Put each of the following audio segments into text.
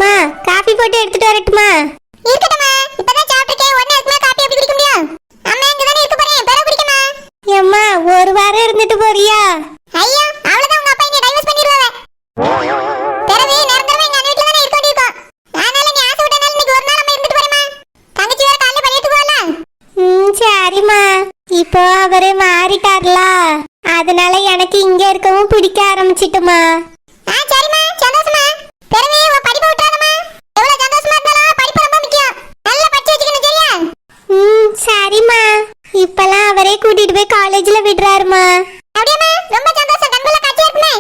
மா காபி போட்டு எடுத்துட்டு வரட்டுமா? இருக்கட்டுமா, இப்பதான் சாப்பிட்டேன். உடனே அதுக்கு காபி எப்படி குடிக்க முடியும்? அம்மா இங்க தானே இருக்க போறேன், பிறகு குடிக்கமா? அம்மா ஒரு வாரம் இருந்துட்டு போறியா? ஐயோ, அவ்வளவுதான், உங்க அப்பா இங்க டைவர்ஸ் பண்ணிடுவாங்க. பிறகு நிரந்தரமா எங்க அண்ணன் வீட்ல தானே இருக்க வேண்டியிருக்கும். அதனால நீ ஆசை விட்டனால இன்னைக்கு ஒரு நாள் அம்மா இருந்துட்டு வரேம்மா. தங்கச்சி வேற காலையில பண்ணிட்டு போகல. சரிம்மா. இப்போ அவரே மாறிட்டார்ல, அதனால எனக்கு இங்க இருக்கவும் பிடிக்க ஆரம்பிச்சிட்டுமா. சரிம்மா, சந்தோஷமா. பிறகு உன் படிப்பை விட்டுறாதம்மா. எவ்வளவு சந்தோஷமா இருந்தாலும் படிப்பு ரொம்ப முக்கியம். நல்லா படிச்சு வச்சுக்கணும், சரியா? சரிம்மா. இப்பெல்லாம் அவரே கூட்டிட்டு போய் காலேஜ்ல விடுறாருமா. அப்படியேம்மா, ரொம்ப சந்தோஷம். கண்குள்ள காட்சியா இருக்குமே.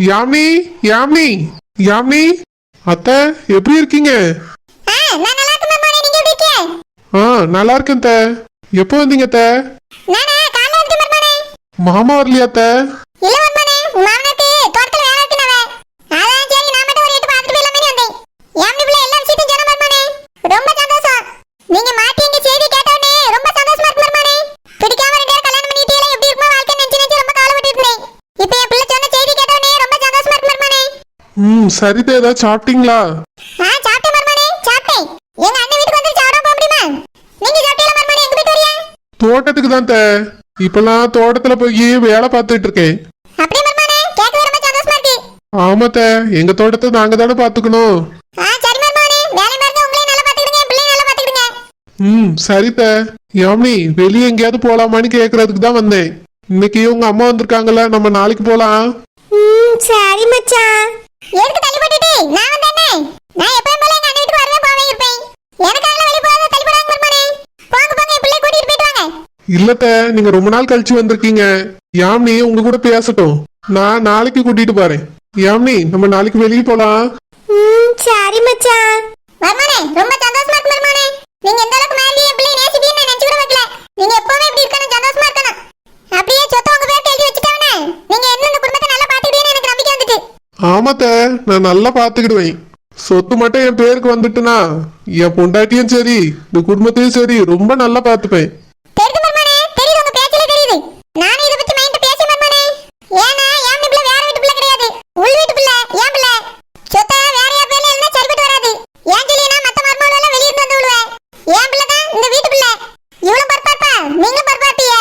யாமி யாமி யாமி அத்தை எப்படி இருக்கீங்க? நான் நல்லா இருக்கேன் மாமா. நீங்க எப்படி இருக்கீங்க? நல்லா இருக்கேன் அத்தை. எப்போ வந்தீங்க அத்தை? நானே காலைல வந்துட்டேன் மாமா. மாமா வரலையா அத்தை? இல்ல மாமா, மாமனுக்கு தோட்டத்துல வேலை இருக்குனவே. அதான் சரி நான் மட்டும் ஒரு எட்டு பார்த்துட்டு போயிடலாமே வந்தேன். யாமி பிள்ளை எல்லா விஷயத்தையும் சொன்ன மாமா. ரொம்ப சந்தோஷம். நீங்க மாட்டி எங்க செய்தி கேட்டவனே ரொம்ப சந்தோஷமா இருக்கு மாமா. பிடிக்காம ரெண்டு பேரும் கல்யாணம் பண்ணிட்டீங்களே, எப்படி இருக்குமா வாழ்க்கை நினைச்சு ரொம்ப கவலைப்பட்டு இருந்தேன். இப்போ என் பிள்ளை சொன்ன செய்தி கேட்டவனே ரொம்ப சந்தோஷமா இருக்கு மாமா. சரிதா, ஏதாவது சாப்பிட்டீங்களா? சாப்பிட்டேன் மாமா, சாப்பிட்டேன். எங்க அண்ணன் வீட்டுக்கு வந்து சாப்பிட போக முடியுமா? நீங்க சாப்பிட்டீங்களா மாமா? எங்க போயிட்டு வரீங்க? தோட்டத்துக்கு தான் அத்தை. இப்பெல்லாம் தோட்டத்துல போய் வேலை பார்த்துட்டு இருக்கேன். அப்படியே மாமா, கேட்க ரொம்ப சந்தோஷமா இருக்கு. ஆமா அத்தை, எங்க தோட்டத்தை நாங்க தானே பாத்துக்கணும். சரி மாமா, வேலை மாதிரி உங்களையும் நல்லா பாத்துக்கிடுங்க, என் பிள்ளையும் நல்லா பாத்துக்கிடுங்க. சரித்த. யாமி வெளியே எங்கேயாவது போலாமான்னு கேக்குறதுக்கு தான் வந்தேன். இன்னைக்கு உங்க அம்மா வந்திருக்காங்கல்ல, நம்ம நாளைக்கு போலாம். சரி மச்சான். எதுக்கு தள்ளி போட்டுட்டு நான் வந்தேனே? நான் எப்பவும் போல எங்க அண்ணன் வீட்டுக்கு வரவே போவே இருப்பேன். எனக்காக வெளிய போகாத தள்ளி போடாங்க மாமா. போங்க போங்க, என் பிள்ளை கூட்டிட்டு போயிட்டு வாங்க. இல்லத்த, நீங்க ரொம்ப நாள் கழிச்சு வந்திருக்கீங்க. யாமினி உங்க கூட பேசட்டும். நான் நாளைக்கு கூட்டிட்டு போறேன். யாமினி, நம்ம நாளைக்கு வெளியே போலாம். சரி மச்சான். மர்மனே, ரொம்ப சந்தோஷமா இருக்கு மர்மனே. நீங்க இந்த அளவுக்கு மேலே என் பிள்ளை நேசிப்பீன்னு நான் நினைச்சு கூட வைக்கல. நீங்க எப்பவுமே இப்படி இருக்கணும், சந்தோஷமா இருக்கணும். அப்படியே சொத்தை உங்க பேருக்கு எழுதி வச்சுட்டாவனே, நீங்க என்ன இந்த குடும்பத்தை நல்லா பாத்துக்கிட்டீங்கன்னு எனக்கு நம்பிக்கை வந்துட்டு. ஆமாத்த, நான் நல்லா பாத்துக்கிடுவேன். சொத்து மட்டும் என் பேருக்கு வந்துட்டுனா என் பொண்டாட்டியும் சரி இந்த குடும்பத்தையும் சரி ரொம்ப நல்லா பாத்துப்பேன். தெரியுது மர்மனே, தெரியுது, உங்க பேச்சிலே தெரியுது. நானும் இத பத்தி மைண்ட் பேசி மர்மனே. ஏன்னா என் பிள்ளை வேற வீட்டு பிள்ளை கிடையாது, உள் வீட்டு பிள்ளை. என் பிள்ளை சொத்தை வேற யார் பேர்ல இருந்தா சரிப்பட்டு வராது. ஏன் சொல்லினா மத்த மர்மோல எல்லாம் வெளிய இருந்து வந்து விடுவேன். என் பிள்ளை தான் இந்த வீட்டு பிள்ளை. இவ்வளவு பர்பாப்பா, நீங்களும் பர்பாப்பிய.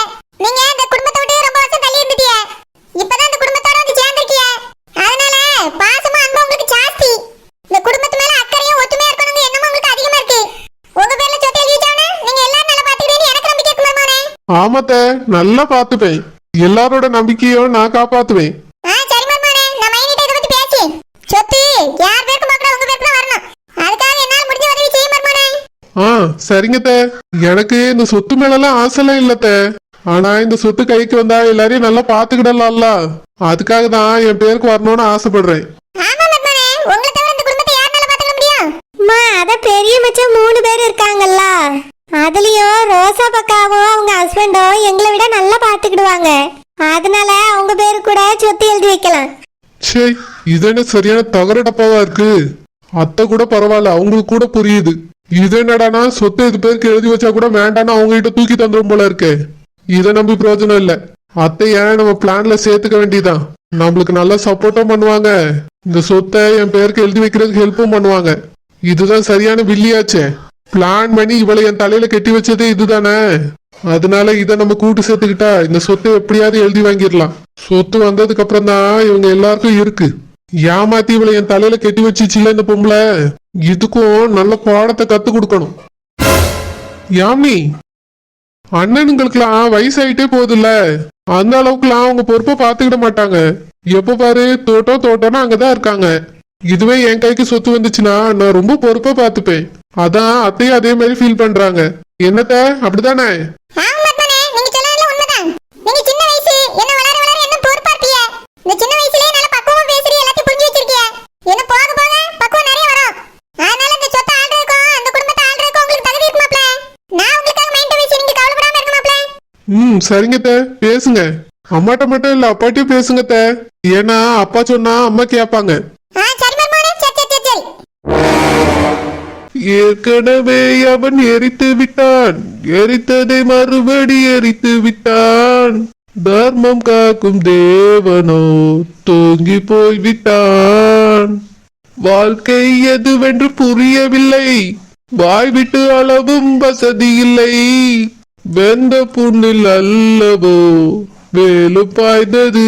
நீங்க இந்த குடும்பத்தை விட்டு ரொம்ப வருஷம் தள்ளி இருந்துட்டீங்க. இப்பதான் இந்த குடும்பத்தோட வந்து சேர்ந்திருக்கீங்க. அதனால பாசமும் அன்பும் உங்களுக்கு ஜாஸ்தி. இந்த குடும்பத்து மேல அக்கறையும் ஒத்துமையா இருக்கணுங்க என்னமோ உங்களுக்கு அதிகமா இருக்கு. உங்க பேர்ல சொத்தை எழுதி வச்சாவனா நீங்க எல்லாரும் நல்லா பாத்துக்கிட்டீங்கன்னு எனக்கு நம்பிக்கை இருக்கு மர்மோனே. ஆமாத்த, நல்லா பாத்துப்பேன். எல்லாரோட நம்பிக்கையும் நான் காப்பாத்துவேன். சரி மர்மோனே, நான் மைனிட்ட இத பத்தி பேசி சொத்து யார் பேருக்கு மக்கள உங்க பேருக்கு தான் வரணும். அதுக்காக என்னால முடிஞ்ச உதவி செய்ய மர்மோனே. சரிங்கத்த. எனக்கு இந்த சொத்து மேலாம் ஆசைலாம் இல்லத்த. ஆனா இந்த சொத்து கைக்கு வந்தா எல்லாரையும் நல்லா பாத்துக்கிடலாம்ல, அதுக்காக தான் என் பேருக்கு வரணும்னு ஆசைப்படுறேன். ஆமா மர்மோனே, உங்களை தவிர இந்த குடும்பத்தை யாரால பாத்துக்க முடியும்? அத பெரிய மச்சான் 3 பேர் இருக்காங்கல்ல, அதுலயும் ரோசா பக்காவும் அவங்க ஹஸ்பண்டும் எங்களை விட நல்லா பாத்துக்கிடுவாங்க. அதனால அவங்க பேரு கூட சொத்து எழுதி வைக்கலாம். சே, இது என்ன சரியான தகர டப்பாவா இருக்கு. அத்தை கூட பரவாயில்ல, அவங்களுக்கு கூட புரியுது. இது என்னடானா சொத்து இது பேருக்கு எழுதி வச்சா கூட வேண்டாம்னா அவங்க கிட்ட தூக்கி தந்துடும் போல இருக்கே. இதை நம்பி பிரயோஜனம் இல்ல. அத்தை ஏன் நம்ம பிளான்ல சேர்த்துக்க வேண்டியதான். நம்மளுக்கு நல்லா சப்போர்ட்டும் பண்ணுவாங்க, இந்த சொத்தை என் பேருக்கு எழுதி வைக்கிறதுக்கு ஹெல்ப்பும் பண்ணுவாங்க. இதுதான் சரியான வில்லியாச்சே. பிளான் பண்ணி இவளை என் தலையில கட்டி வச்சதே இதுதானே. அதனால இதை நம்ம கூட்டு சேர்த்துக்கிட்டா இந்த சொத்தை எப்படியாவது எழுதி வாங்கிடலாம். சொத்து வந்ததுக்கு அப்புறம் தான் இவங்க எல்லாருக்கும் இருக்கு. ஏமாத்தி இவளை என் தலையில கட்டி வச்சுச்சுல இந்த பொம்பளை, இதுக்கும் நல்ல பாடத்தை கத்து கொடுக்கணும். யாமி, அண்ணனுங்களுக்குலாம் வயசாயிட்டே போகுதுல்ல, அந்த அளவுக்குலாம் அவங்க பொறுப்பை பாத்துக்கிட மாட்டாங்க. எப்ப பாரு தோட்டம் தோட்டம்னா அங்கதான் இருக்காங்க. இதுவே என் கைக்கு சொத்து வந்துச்சுன்னா நான் ரொம்ப பொறுப்பா பாத்துப்பேன். அதான் அத்தையும் அதே மாதிரி ஃபீல் பண்றாங்க. என்னத்த, அப்படிதானே? ஆமா மர்மோனே, நீங்க சொல்றதுல உண்மைதான். நீங்க சின்ன வயசு என்ன வளர வளர என்ன பொறுப்பா இருப்பீங்க. இந்த சின்ன வயசுலயே நல்ல பக்குவமா பேசுறீங்க, எல்லாத்தையும் புரிஞ்சு வச்சிருக்கீங்க. என்ன போக போக பக்குவம் நிறைய வரும். அதனால இந்த சொத்தை ஆள்றதுக்கும் அந்த குடும்பத்தை ஆள்றதுக்கும் உங்களுக்கு தகுதி இருக்கு மாப்ள. நான் உங்களுக்காக மைண்ட் பேசி நீங்க கவலைப்படாம இருக்க மாப்ள. சரிங்கத்த, பேசுங்க. அம்மாட்ட மட்டும் இல்ல அப்பாட்டையும் பேசுங்கத்த. ஏன்னா அப்பா சொன்னா அம்மா கேட்பாங்க. சரி மர்மோனே, சரி சரி சரி. ஏற்கனவே அவன் எரித்து விட்டான், எரித்ததை மறுபடி எரித்து விட்டான். தர்மம் காக்கும் தேவனோ தூங்கி போய்விட்டான். வாழ்க்கை எதுவென்று புரியவில்லை, வாய் விட்டு அளவும் வசதி இல்லை. வெந்த புண்ணில் அல்லவோ வேலு பாய்ந்தது,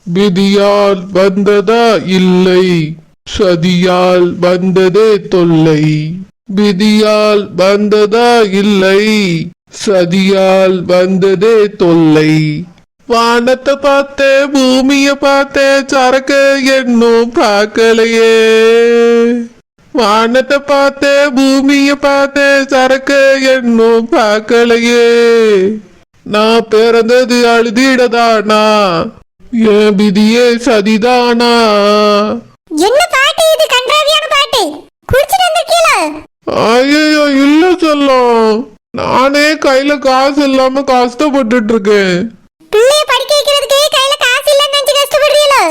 விதியால் வந்ததா இல்லை, சதியால் வந்ததே தொல்லை. விதியால் வந்ததா இல்லை, சதியால் வந்ததே தொல்லை. வானத்தை பார்த்தேன், பூமிய பார்த்தேன், சரக்க என்னும் பார்க்கலையே. வானத்தை பார்த்தேன், பூமிய பார்த்தேன், சரக்க என்னும் பார்க்கலையே. நான் பிறந்தது அழுதிடதானா, என் விதியே சதிதானா. என்ன பாட்டு இது? கன்றாவியான பாட்டு. குடிச்சிட்டு வந்திருக்கீல? ஐயோ இல்ல சொல்லும், நானே கையில காசு இல்லாம கஷ்டப்பட்டுட்டு இருக்கேன். பிள்ளைய படிக்க வைக்கிறதுக்கு கையில காசு இல்லன்னு நினைச்சு கஷ்டப்படுறீங்களா?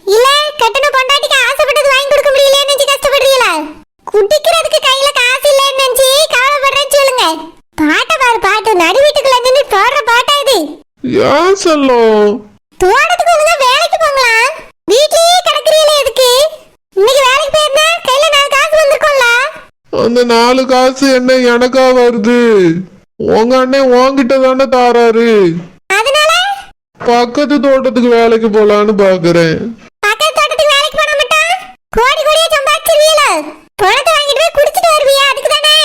இல்ல கட்டண பொண்டாட்டிக்கு ஆசைப்பட்டது வாங்கி கொடுக்க முடியலன்னு நினைச்சு கஷ்டப்படுறீங்களா? குடிக்கிறதுக்கு கையில காசு இல்லன்னு நினைச்சு கவலைப்படுறேன்னு சொல்லுங்க. பாட்டை பாரு, பாட்டு நடு வீட்டுக்குள்ள நின்று பாடுற பாட்டா இது? ஏன் சொல்லும்? தோட்டத்துக்கு ஒழுங்கா வேலைக்கு போங்களா? வீட்லயே கிடக்குறீங்களே எதுக்கு? இன்னைக்கு வேலைக்கு போயிருந்தா கையில 4 காசு வந்திருக்கும்ல. அந்த 4 காசு என்ன எனக்கா வருது? உங்க அண்ணன் உன்கிட்ட தானே தாராரு. அதனால பக்கத்து தோட்டத்துக்கு வேலைக்கு போலான்னு பாக்குறேன். பக்கத்து தோட்டத்துக்கு வேலைக்கு போன மட்டும் கோடி கோடியா சம்பாதிச்சிருவீல. பணத்தை வாங்கிட்டு போய் குடிச்சிட்டு வருவியா? அதுக்கு தானே.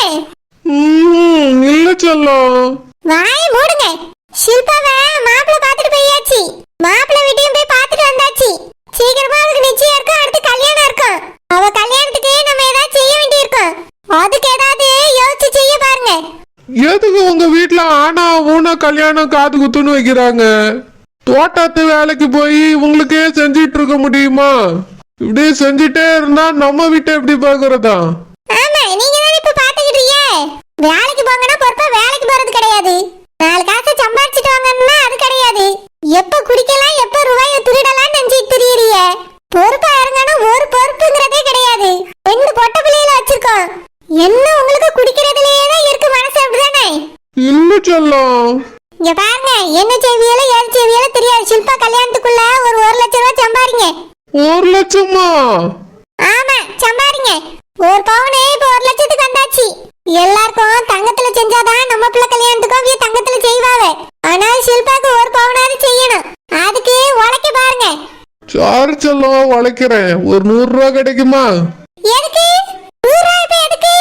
இல்ல சொல்லும். வாய் மூடுங்க. ஷில்பாவை மாப்பிள்ளை பார்த்துட்டு போயாச்சு. மாப்பிள்ளை வீட்டையும் போய் பார்த்துட்டு வந்தாச்சு. சீக்கிரமா அவளுக்கு நிச்சயம் இருக்கும், அடுத்து கல்யாணம் இருக்கும். அவ கல்யாணத்துக்கு நம்ம ஏதாவது செய்ய வேண்டியிருக்கும். அதுக்கு ஏதாவது யோசிச்சு செய்ய பாருங்க. எதுக்கு உங்க வீட்டுல ஆனா ஊனா கல்யாணம் காது குத்துன்னு வைக்கிறாங்க? தோட்டத்து வேலைக்கு போய் உங்களுக்கே செஞ்சிட்டு இருக்க முடியுமா? இப்படி செஞ்சுட்டே இருந்தா நம்ம வீட்டை எப்படி பாக்குறதா? ஆமா, நீங்க தானே இப்ப பாத்துக்கிட்டீங்க. வேலைக்கு போங்கன்னா பொறுப்பா வேலைக்கு போறது கிடையாது. 4 காசை சம்பாதிச்சுட்டு வாங்கன்னா அது கிடையாது. எப்ப குடிக்கலாம், எப்ப ரூபாயை திருடலாம் நினைச்சிட்டு திரியறிய. பொறுப்பா இறங்கணும், ஒரு பொறுப்புங்கிறதே கிடையாது. 2 பொட்ட பிள்ளைகளை வச்சிருக்கோம். என்ன உங்களுக்கு குடிக்கிறதுலயே தான் இருக்கு மனசு, அப்படிதானே? இல்ல சொல்லும். இங்க பாருங்க, என்ன செய்வியல ஏது செய்வியல தெரியாது. ஷில்பா கல்யாணத்துக்குள்ள ஒரு 1 லட்சம் ரூபாய் சம்பாதிங்க. 1 லட்சமா? ஆமா, சம்பாதிங்க. ஒரு பவுனே இப்ப 1 லட்சத்துக்கு வந்தாச்சு. எல்லாருக்கும் தங்கத்துல செஞ்சாதான் நம்ம பிள்ளை கல்யாணத்துக்கும் அவிய தங்கத்துல செய்வாங்க. ஆனால் ஷில்பாக்கு ஒரு பவுனாவது செய்யணும். அதுக்கு உழைக்க பாருங்க. சாரி சொல்லும், உழைக்கிறேன். ஒரு 100 ரூபா கிடைக்குமா? எதுக்கு 100 ரூபாய்? இப்ப எதுக்கு?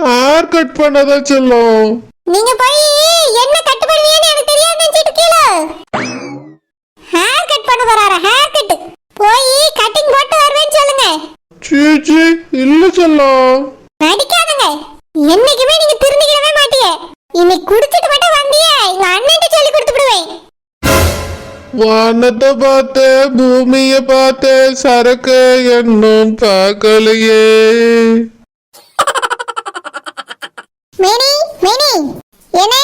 ஹேர் கட் பண்ணதான் சொல்லும். நீங்க போய் என்ன கட் பண்ணுவீங்கன்னு எனக்கு தெரியாது நினைச்சிட்டு இருக்கீங்களா? ஹேர் கட் பண்ண வரார, ஹேர் கட். போய் கட்டிங் போட்டு வருவேன்னு சொல்லுங்க. சீச்சி இல்ல சொல்லும். நடிக்காதங்க. என்னைக்குமே நீங்க திருந்திக்கவே மாட்டீங்க. இன்னைக்கு குடிச்சிட்டு மட்டும் வந்தியே, எங்க அண்ணன்ட்ட சொல்லி கொடுத்து விடுவேன். வானத்தை பார்த்தேன், பூமிய பார்த்தேன், சரக்கு என்னும் பார்க்கலையே. மேனி, மேனி, என்ன